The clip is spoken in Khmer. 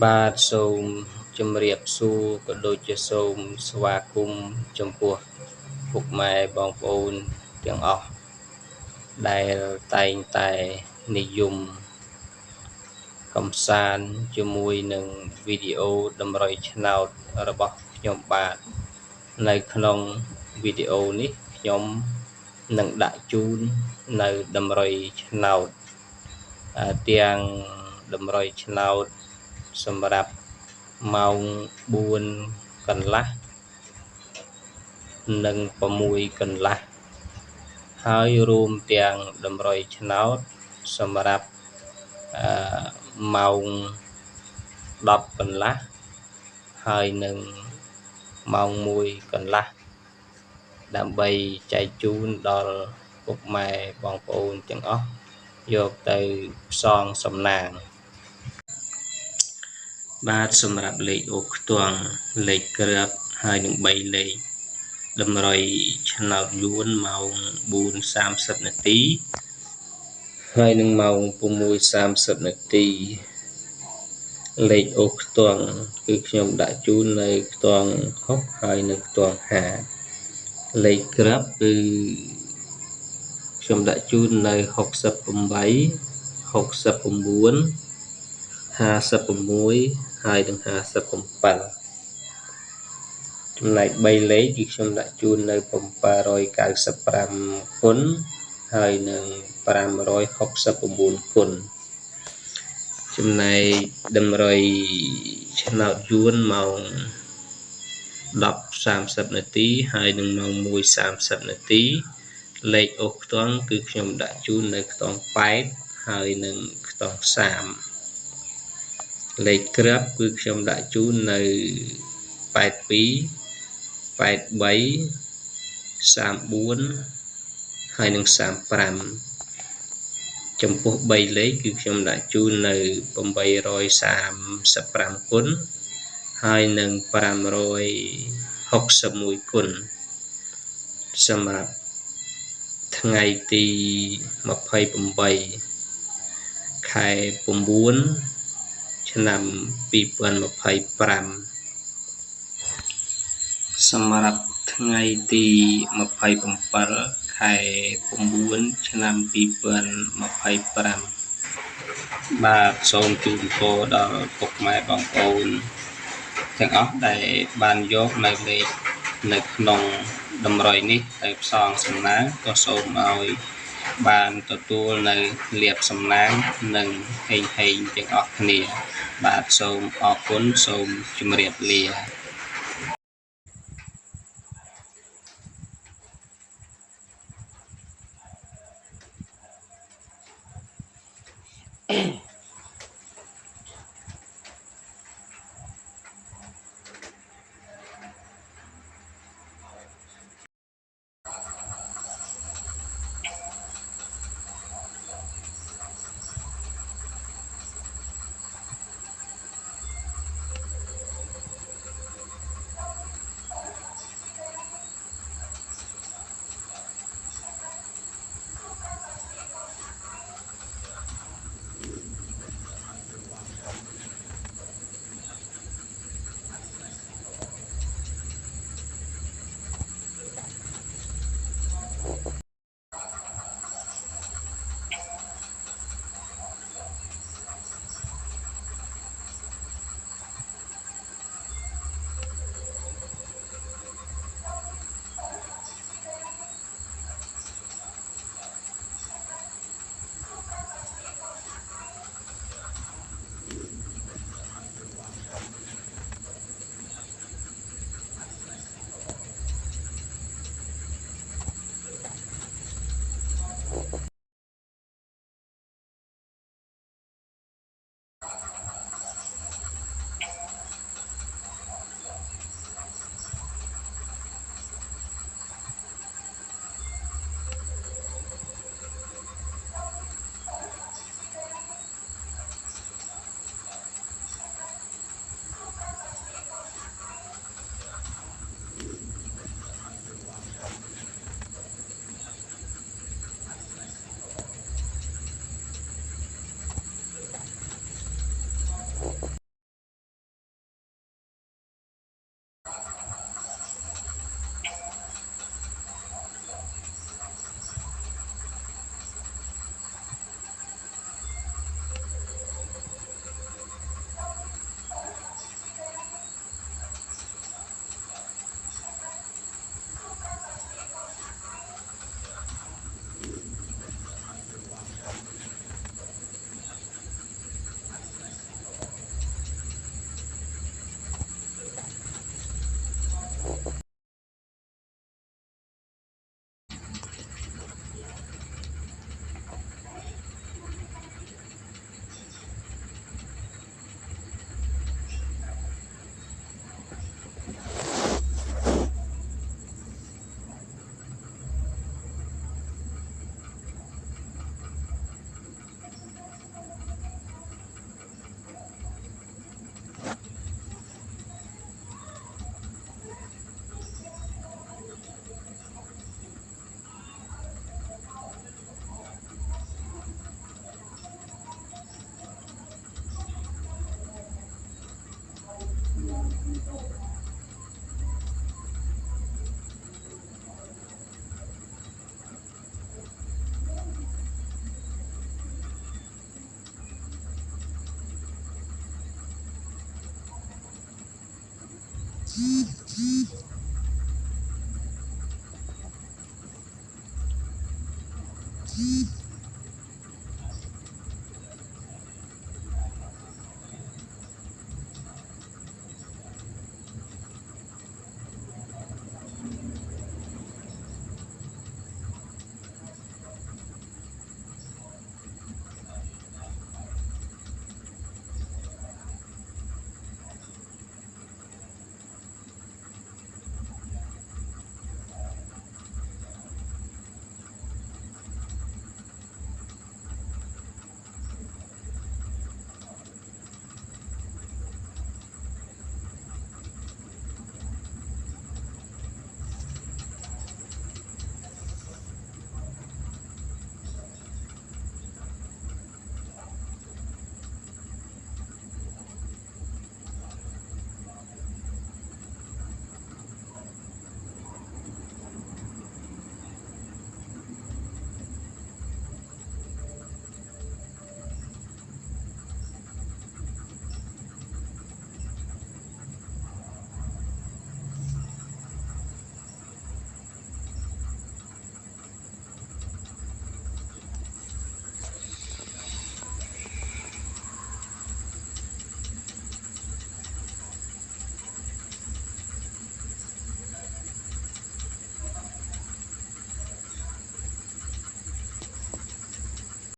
បាទសូមជម្រាបសួរក៏ដូចជាសូមស្វាគមន៍ចំពោះពុកម៉ែបងប្អូនទាំងអស់ដែលតែងតែនិយមកំសាន្តជាមួយនឹងវីដេអូតម្រុយឆ្នោតរបស់ខ្ញុំបាទនៅក្នុងវីដេអូនេះខ្ញុំនឹងដាក់ជូននៅតម្រុយឆ្នោតទាំងតម្រុយឆ្នោតសម្រាប់ម៉ោង4កន្លះនិង6កន្លះហើយរួមទាំងតម្រុយឆ្នោតសម្រាប់ម៉ោង10កន្លះហើយនឹងម៉ោង1កន្លះដើម្បីចែកជូនដល់ពុកម៉ែបងប្អូនទាំងអស់យកទៅផ្សងសំណាងបាទសម្រាប់លេខអូខ្ទង់លេខក្រើបហើយនឹង3លេខតម្រុយឆ្នោតយួនម៉ោង4:30នាទីហើយនឹងម៉ោង6:30នាទីលេខអូខ្ទង់គឺខ្ញុំដាក់ជូននៅខ្ទង់6ហើយនៅខ្ទង់5លេខក្រើបគឺខ្ញុំដាក់ជូននៅ68 69 56ហើយនឹង57ចំណែក3លេខគឺខ្ញុំដាក់ជូននៅ795គុណហើយនឹង569គុណចំណែកតម្រុយឆ្នោតយួនម៉ោង10:30នាទីហើយនឹងម៉ោង1:30នាទីលេខអូខ្ទង់គឺខ្ញុំដាក់ជូននៅខ្ទង់8ហើយនឹងខ្ទង់30លេខក្រើបគឺខ្ញុំដាក់ជូននៅ82 83 34ហើយនឹង35ចំពោះ3លេខគឺខ្ញុំដាក់ជូននៅ835គុណហើយនឹង561គុណសម្រាប់ថ្ងៃទី28ខែ9ឆ្នាំ2025សម្រាប់ថ្ងៃទី27ខែ9ឆ្នាំ2025បាទសូមជូនពរដល់ពុកម៉ែបងប្អូនទាំងអស់ដែលបានយកនៅលេខនៅក្នុងតម្រុយនេះទៅផ្សងសំណាងក៏សូមឲ្យបានទទួលនៅលាភសំណាងនិងហេងទាំងអស់គ្នាបាទសូមអរគុណសូមជម្រាបលា